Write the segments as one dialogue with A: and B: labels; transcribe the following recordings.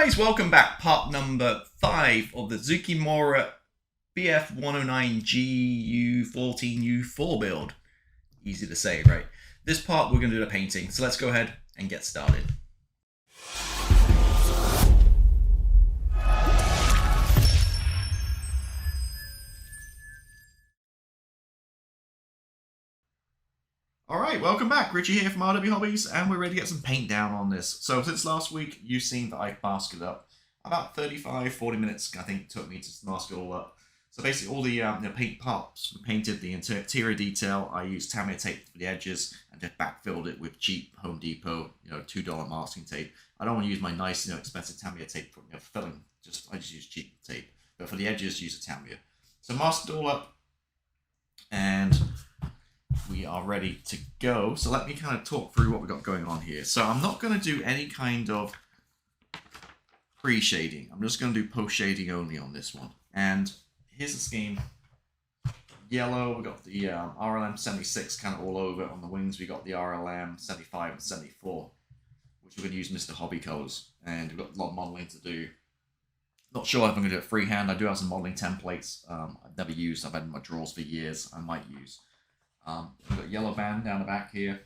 A: Guys, welcome back. Part number 5 of the Zoukei-Mura BF109GU14U4 build. Easy to say, right? This part we're going to do the painting, so let's go ahead and get started. Alright, welcome back. Richie here from RW Hobbies, and we're ready to get some paint down on this. So since last week, you've seen that I've masked it up. About 35-40 minutes, I think, it took me to mask it all up. So basically all the paint parts were painted, the interior detail. I used Tamiya tape for the edges and just backfilled it with cheap Home Depot, $2 masking tape. I don't want to use my nice, expensive Tamiya tape for filling. I just use cheap tape. But for the edges, use a Tamiya. So masked it all up, and we are ready to go. So let me kind of talk through what we've got going on here. So I'm not going to do any kind of pre-shading. I'm just going to do post-shading only on this one. And here's the scheme. Yellow, we've got the RLM 76 kind of all over. On the wings, we got the RLM 75 and 74, which we're going to use Mr. Hobby colors. And we've got a lot of modeling to do. Not sure if I'm going to do it freehand. I do have some modeling templates I've never used. I've had in my drawers for years. I might use. We've got a yellow band down the back here.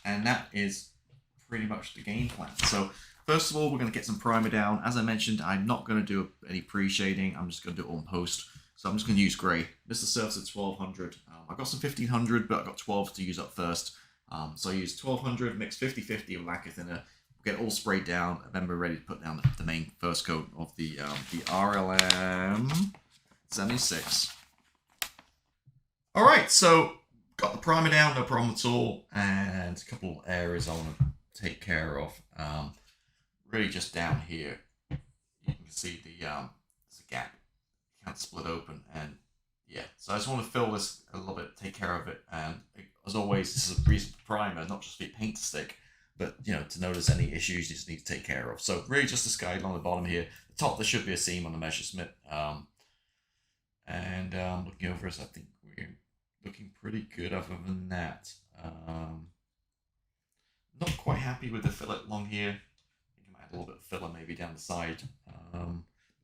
A: And that is pretty much the game plan. So first of all, we're going to get some primer down. As I mentioned, I'm not going to do any pre-shading. I'm just going to do it on post. So I'm just going to use grey. This is Surface at 1200. I've got some 1500, but I've got 12 to use up first. So I use 1200, mix 50-50 of lacquer thinner. Get it all sprayed down, and then we're ready to put down the main first coat of the RLM 76. All right, so got the primer down, no problem at all, and a couple areas I want to take care of. Really just down here, you can see there's a gap. You can't split open, and yeah. So I just want to fill this a little bit, take care of it, and as always, this is a reason for primer, not just for your paint to stick, but to notice any issues you just need to take care of. So really just this guide on the bottom here. The top, there should be a seam on the Messerschmitt. And looking over us, I think we're looking pretty good other than that. Not quite happy with the fillet along here. I think I might add a little bit of filler maybe down the side. Other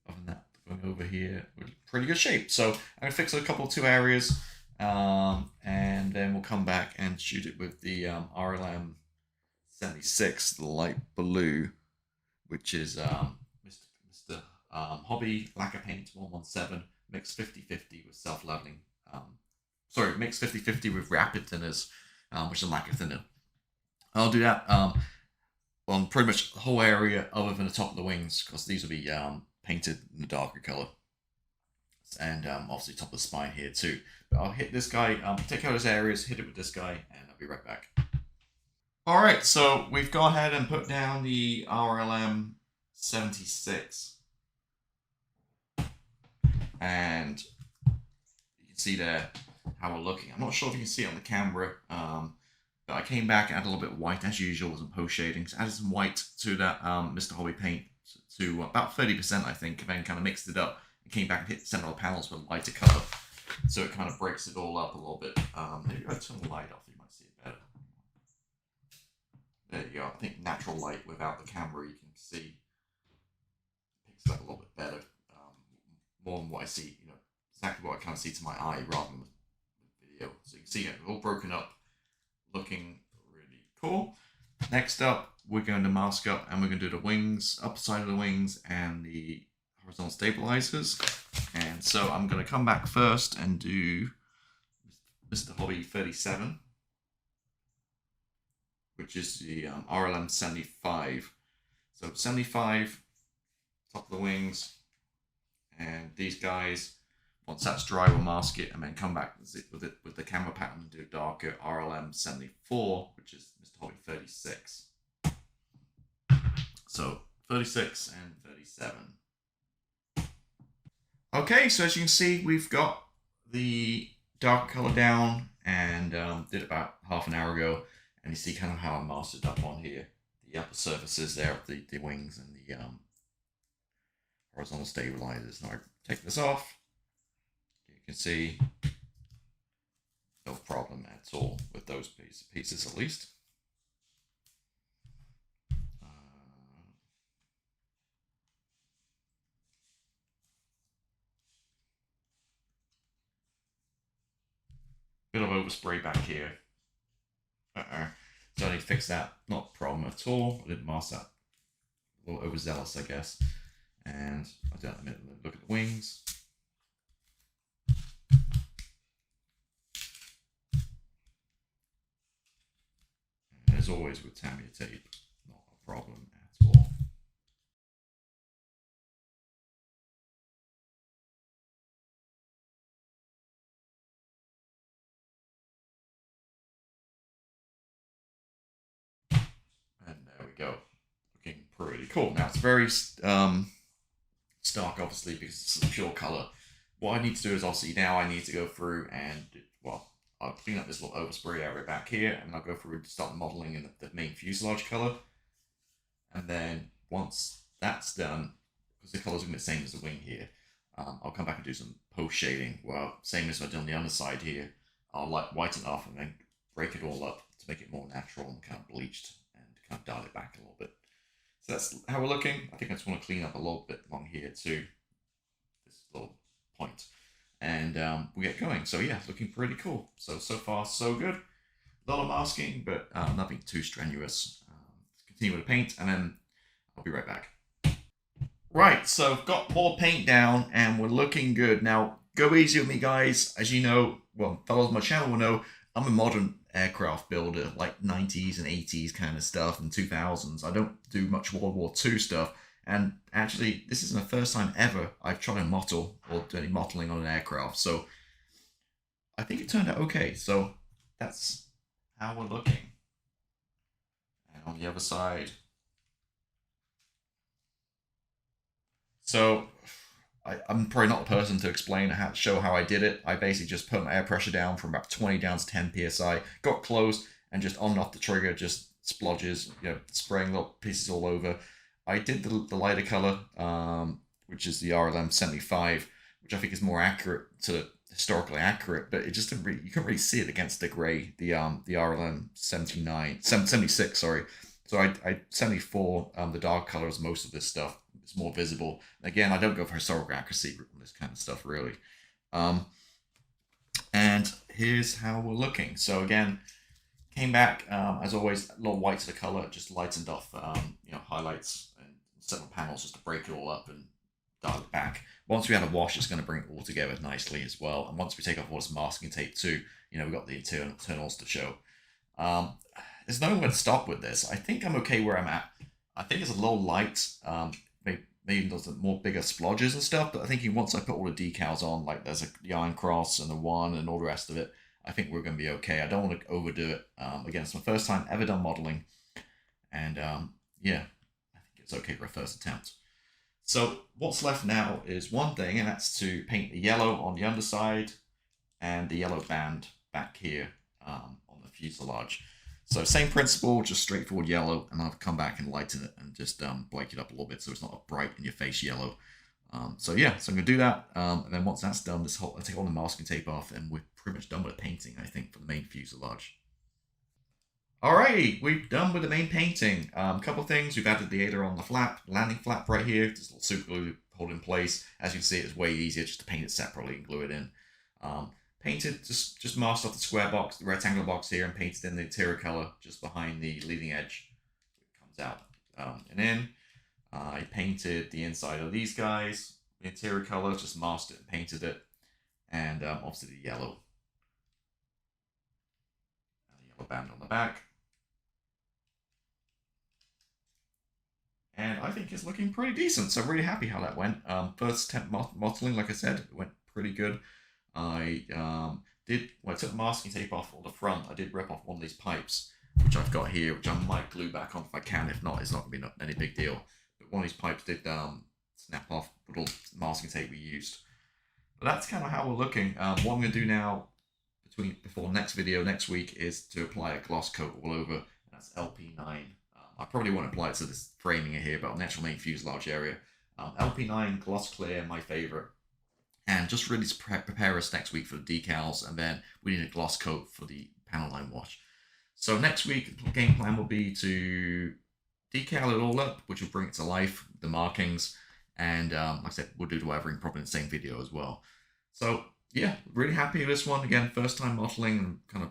A: than that, going over here, we're in pretty good shape. So I'm going to fix a couple, 2 areas, and then we'll come back and shoot it with the RLM 76, the light blue, which is Mr. Hobby Lacquer Paint 117. Mix 50-50 with self-leveling. Mix 50-50 with rapid thinners, which is a lacquer thinner. I'll do that on pretty much the whole area other than the top of the wings, because these will be painted in a darker color. And obviously top of the spine here too. But I'll hit this guy, take out those areas, hit it with this guy, and I'll be right back. Alright, so we've gone ahead and put down the RLM 76. And you can see there how we're looking. I'm not sure if you can see it on the camera, but I came back and added a little bit of white as usual with some post shading. So added some white to that Mr. Hobby paint to about 30%, I think, and then kind of mixed it up and came back and hit the center of the panels with a lighter color. So it kind of breaks it all up a little bit. Maybe I turn the light off, you might see it better. There you go. I think natural light without the camera, you can see picks it up a little bit better. More than what I see, exactly what I kind of see to my eye rather than the video. So you can see it all broken up, looking really cool. Next up, we're going to mask up and we're going to do the wings, upper side of the wings and the horizontal stabilizers. And so I'm going to come back first and do Mr. Hobby 37, which is the RLM 75. So 75, top of the wings. And these guys, once that's dry, we'll mask it and then come back with the camera pattern and do a darker RLM 74, which is Mr. Hobby 36. So 36 and 37. Okay, so as you can see, we've got the dark color down and did it about half an hour ago. And you see kind of how I mastered up on here. The upper surfaces there of the wings and the horizontal stabilizers. Now I take this off. You can see no problem at all with those pieces at least. Bit of overspray back here. So I need to fix that. Not a problem at all. I didn't mask that. A little overzealous, I guess. And I don't look at the wings. And as always with Tamiya tape, not a problem at all. And there we go. Looking pretty cool. Now it's very stark, obviously, because it's a pure color. What I need to do is obviously now I need to go through and, well, I'll clean up this little overspray area back here, and I'll go through and start modeling in the main fuselage color. And then once that's done, because the colors are going to be the same as the wing here, I'll come back and do some post shading. Well, same as I did on the underside here. I'll whiten it off and then break it all up to make it more natural and kind of bleached and kind of dial it back a little bit. So that's how we're looking. I think I just want to clean up a little bit along here too, this little point. And we get going. So yeah, looking pretty cool. So far, so good. A lot of masking, but nothing too strenuous. Continue with the paint, and then I'll be right back. Right, so I've got more paint down, and we're looking good. Now, go easy with me, guys. As you know, well, fellows on my channel will know, I'm a modern aircraft builder, like 90s and 80s kind of stuff, and 2000s. I don't do much World War II stuff. And actually, this isn't the first time ever I've tried to model or do any mottling on an aircraft. So I think it turned out okay. So that's how we're looking. And on the other side. So I'm probably not the person to explain how to show how I did it. I basically just put my air pressure down from about 20 down to 10 psi, got close, and just on and off the trigger, just splodges, spraying little pieces all over. I did the lighter color, which is the RLM 75, which I think is more accurate to historically accurate, but it just didn't really, you couldn't really see it against the gray, the RLM 76, sorry. So I 74, the dark colors, most of this stuff. It's more visible. Again, I don't go for historical accuracy on this kind of stuff, really. And here's how we're looking. So again, came back, as always, a little white to the color, just lightened off, highlights and several panels just to break it all up and dial it back. Once we add a wash, it's going to bring it all together nicely as well. And once we take off all this masking tape too, we've got the internals to show. There's no way to stop with this. I think I'm okay where I'm at. I think it's a little light. Maybe there's more bigger splodges and stuff, but I think once I put all the decals on, like there's the Iron Cross and the one and all the rest of it, I think we're going to be okay. I don't want to overdo it. Again, it's my first time ever done modeling, and yeah, I think it's okay for a first attempt. So what's left now is one thing, and that's to paint the yellow on the underside and the yellow band back here on the fuselage. So same principle, just straightforward yellow, and I'll come back and lighten it and just break it up a little bit so it's not a bright in your face yellow. So yeah, so I'm gonna do that, and then once that's done, I'll take all the masking tape off, and we're pretty much done with the painting, I think, for the main fuselage. Alrighty, we're done with the main painting. A couple of things, we've added the aileron on the flap, landing flap right here, just a little super glue to hold in place. As you can see, it's way easier just to paint it separately and glue it in. Painted, just masked off the square box, the rectangular box here, and painted in the interior color just behind the leading edge. It comes out and in. I painted the inside of these guys, the interior color, just masked it and painted it, and obviously the yellow. And the yellow band on the back. And I think it's looking pretty decent, so I'm really happy how that went. First attempt mottling, like I said, it went pretty good. I took the masking tape off on the front, I did rip off one of these pipes, which I've got here, which I might glue back on if I can. If not, it's not going to be any big deal. But one of these pipes did snap off the little masking tape we used. But that's kind of how we're looking. What I'm going to do now, before next video, next week, is to apply a gloss coat all over. That's LP9. I probably won't apply it to this framing here, but on the actual main fuselage area. LP9 gloss clear, my favorite. And just really to prepare us next week for the decals, and then we need a gloss coat for the panel line wash. So next week, the game plan will be to decal it all up, which will bring it to life, the markings, and like I said, we'll do the weathering probably in the same video as well. So yeah, really happy with this one. Again, first time mottling and kind of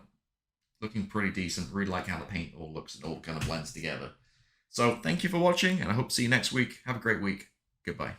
A: looking pretty decent. Really like how the paint all looks and all kind of blends together. So thank you for watching, and I hope to see you next week. Have a great week. Goodbye.